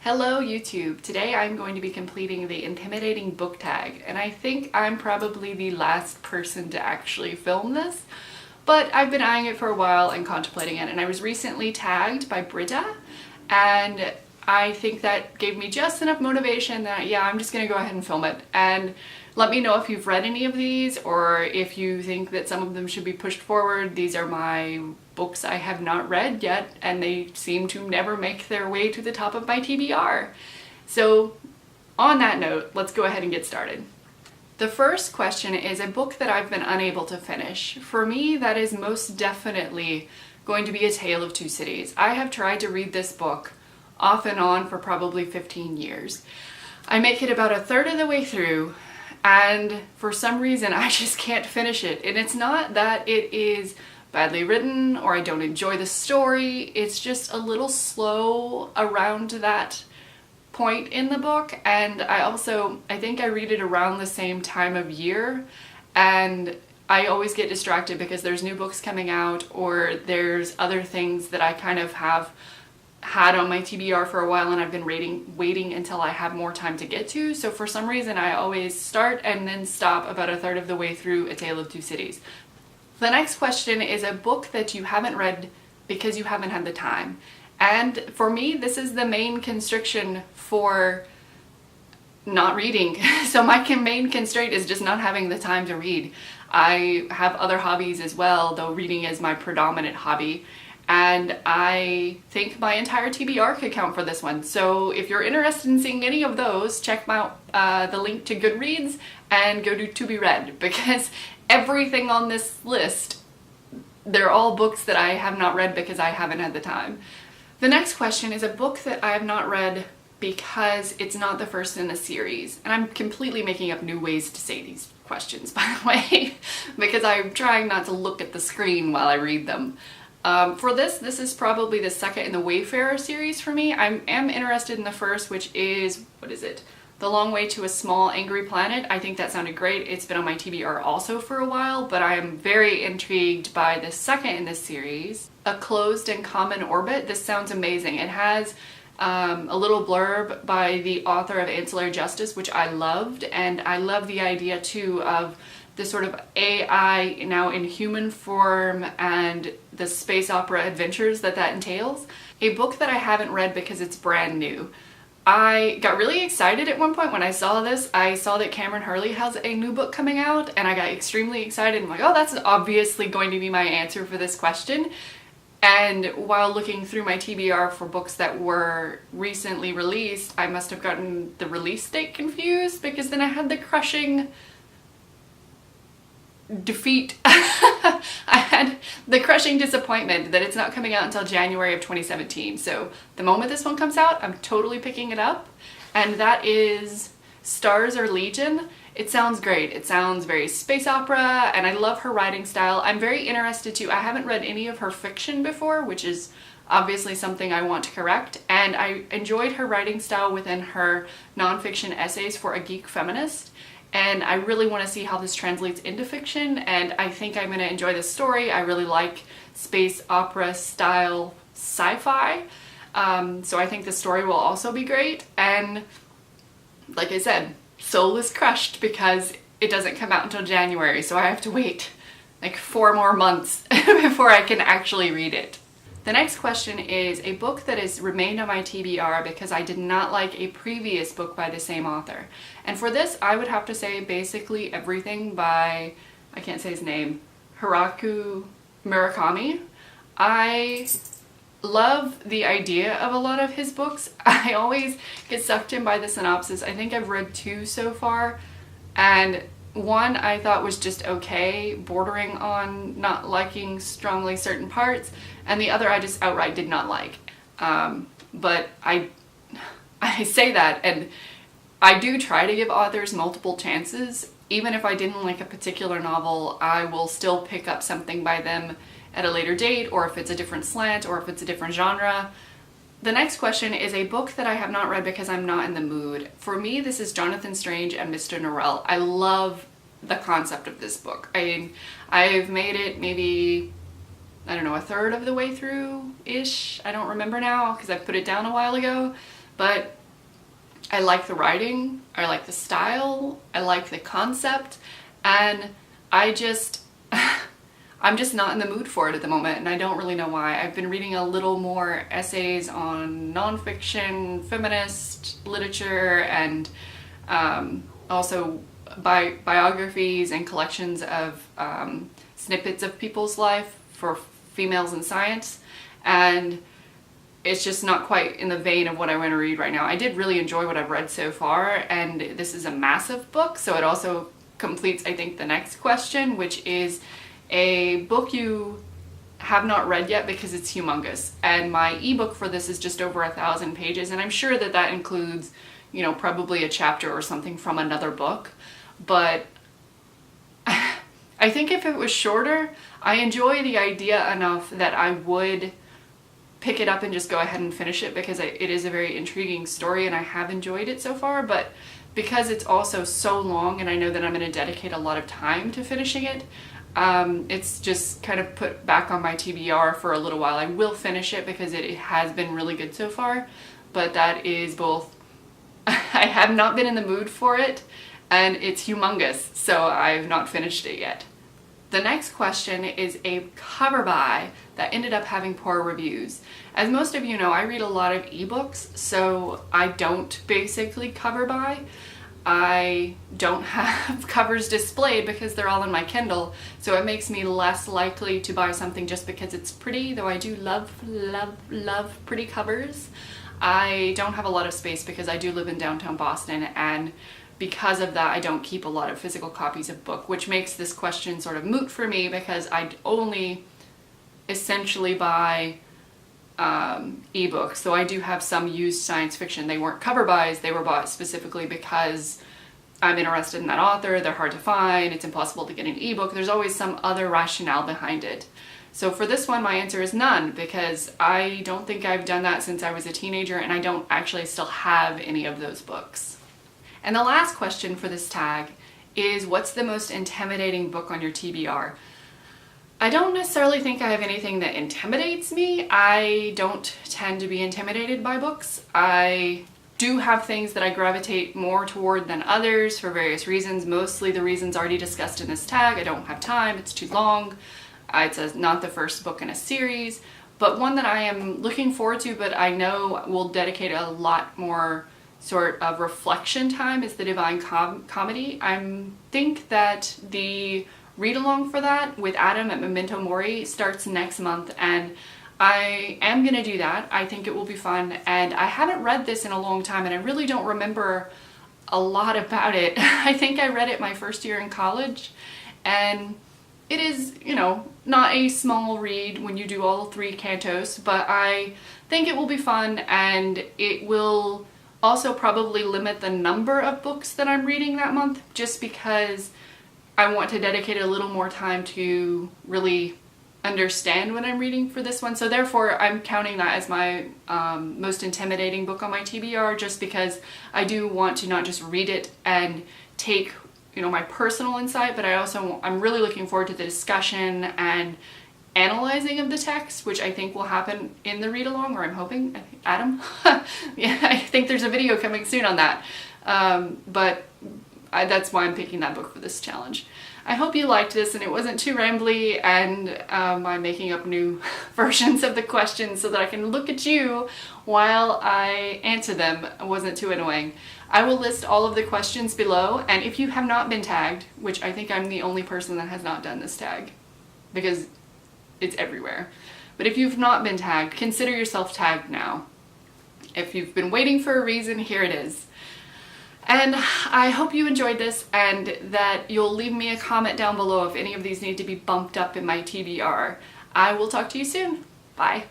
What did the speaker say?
Hello YouTube! Today I'm going to be completing the Intimidating book tag, and I think I'm probably the last person to actually film this, but I've been eyeing it for a while and contemplating it, and I was recently tagged by Britta, and I think that gave me just enough motivation that yeah, I'm just gonna go ahead and film it. And let me know if you've read any of these or if you think that some of them should be pushed forward. These are my books I have not read yet, and they seem to never make their way to the top of my TBR. So on that note, let's go ahead and get started. The first question is a book that I've been unable to finish. For me, that is most definitely going to be A Tale of Two Cities. I have tried to read this book off and on for probably 15 years. I make it about a third of the way through, and for some reason I just can't finish it. And it's not that it is badly written or I don't enjoy the story, it's just a little slow around that point in the book. And I think I read it around the same time of year, and I always get distracted because there's new books coming out or there's other things that I kind of have had on my TBR for a while and I've been waiting until I have more time to get to. So for some reason I always start and then stop about a third of the way through A Tale of Two Cities. The next question is a book that you haven't read because you haven't had the time. And for me, this is the main constriction for not reading. So my main constraint is just not having the time to read. I have other hobbies as well, though reading is my predominant hobby. And I think my entire TBR could count for this one. So if you're interested in seeing any of those, check out the link to Goodreads and go to be read, because everything on this list, they're all books that I have not read because I haven't had the time. The next question is a book that I have not read because it's not the first in a series. And I'm completely making up new ways to say these questions, by the way, because I'm trying not to look at the screen while I read them. For this is probably the second in the Wayfarer series for me. I am interested in the first, which is, what is it? The Long Way to a Small Angry Planet. I think that sounded great. It's been on my TBR also for a while, but I am very intrigued by the second in this series, A Closed and Common Orbit. This sounds amazing. It has a little blurb by the author of Ancillary Justice, which I loved, and I love the idea too of the sort of AI now in human form and the space opera adventures that entails. A book that I haven't read because it's brand new. I got really excited at one point when I saw this. I saw that Cameron Hurley has a new book coming out, and I got extremely excited. I'm like, oh, that's obviously going to be my answer for this question. And while looking through my TBR for books that were recently released, I must have gotten the release date confused, because then I had the crushing defeat. I had the crushing disappointment that it's not coming out until January of 2017. So the moment this one comes out, I'm totally picking it up. And that is Stars Are Legion. It sounds great. It sounds very space opera, and I love her writing style. I'm very interested too. I haven't read any of her fiction before, which is obviously something I want to correct. And I enjoyed her writing style within her nonfiction essays for A Geek Feminist. And I really want to see how this translates into fiction, and I think I'm going to enjoy this story. I really like space opera style sci-fi, so I think the story will also be great. And like I said, soul is crushed because it doesn't come out until January, so I have to wait like 4 more months before I can actually read it. The next question is a book that has remained on my TBR because I did not like a previous book by the same author. And for this, I would have to say basically everything by, I can't say his name, Haruki Murakami. I love the idea of a lot of his books. I always get sucked in by the synopsis. I think I've read 2 so far, and one I thought was just okay, bordering on not liking strongly certain parts, and the other I just outright did not like. But I say that, and I do try to give authors multiple chances. Even if I didn't like a particular novel, I will still pick up something by them at a later date, or if it's a different slant, or if it's a different genre. The next question is a book that I have not read because I'm not in the mood. For me, this is Jonathan Strange and Mr. Norrell. I love the concept of this book. I've made it maybe, I don't know, a third of the way through-ish. I don't remember now because I put it down a while ago. but I like the writing, I like the style, I like the concept, and I'm just not in the mood for it at the moment, and I don't really know why. I've been reading a little more essays on nonfiction, feminist literature, and also biographies and collections of snippets of people's life for females in science, and it's just not quite in the vein of what I want to read right now. I did really enjoy what I've read so far, and this is a massive book, so it also completes, I think, the next question, which is a book you have not read yet because it's humongous. And my ebook for this is just over 1,000 pages, and I'm sure that that includes, you know, probably a chapter or something from another book. But I think if it was shorter, I enjoy the idea enough that I would pick it up and just go ahead and finish it, because it is a very intriguing story and I have enjoyed it so far. But because it's also so long and I know that I'm going to dedicate a lot of time to finishing it, it's just kind of put back on my TBR for a little while. I will finish it because it has been really good so far, but that is both I have not been in the mood for it, and it's humongous, so I've not finished it yet. The next question is a cover buy that ended up having poor reviews. As most of you know, I read a lot of ebooks, so I don't basically cover buy. I don't have covers displayed because they're all in my Kindle, so it makes me less likely to buy something just because it's pretty, though I do love, love, love pretty covers. I don't have a lot of space because I do live in downtown Boston, and because of that I don't keep a lot of physical copies of book, which makes this question sort of moot for me because I only essentially buy ebooks. So I do have some used science fiction. They weren't cover buys, they were bought specifically because I'm interested in that author, they're hard to find, it's impossible to get an ebook. There's always some other rationale behind it. So for this one, my answer is none, because I don't think I've done that since I was a teenager, and I don't actually still have any of those books. And the last question for this tag is, what's the most intimidating book on your TBR? I don't necessarily think I have anything that intimidates me. I don't tend to be intimidated by books. I do have things that I gravitate more toward than others for various reasons. Mostly the reasons already discussed in this tag. I don't have time, it's too long. It's not the first book in a series, but one that I am looking forward to, but I know will dedicate a lot more sort of reflection time, is The Divine Comedy. I think that the read-along for that with Adam at Memento Mori starts next month, and I am gonna do that. I think it will be fun, and I haven't read this in a long time, and I really don't remember a lot about it. I think I read it my first year in college, and it is, you know, not a small read when you do all 3 cantos, but I think it will be fun, and it will also probably limit the number of books that I'm reading that month, just because I want to dedicate a little more time to really understand what I'm reading for this one. So therefore I'm counting that as my most intimidating book on my TBR, just because I do want to not just read it and take, you know, my personal insight, but I'm really looking forward to the discussion and analyzing of the text, which I think will happen in the read-along, or I'm hoping. Adam? Yeah, I think there's a video coming soon on that. That's why I'm picking that book for this challenge. I hope you liked this and it wasn't too rambly, and I'm making up new versions of the questions so that I can look at you while I answer them. It wasn't too annoying. I will list all of the questions below, and if you have not been tagged, which I think I'm the only person that has not done this tag, because it's everywhere. But if you've not been tagged, consider yourself tagged now. If you've been waiting for a reason, here it is. And I hope you enjoyed this, and that you'll leave me a comment down below if any of these need to be bumped up in my TBR. I will talk to you soon. Bye.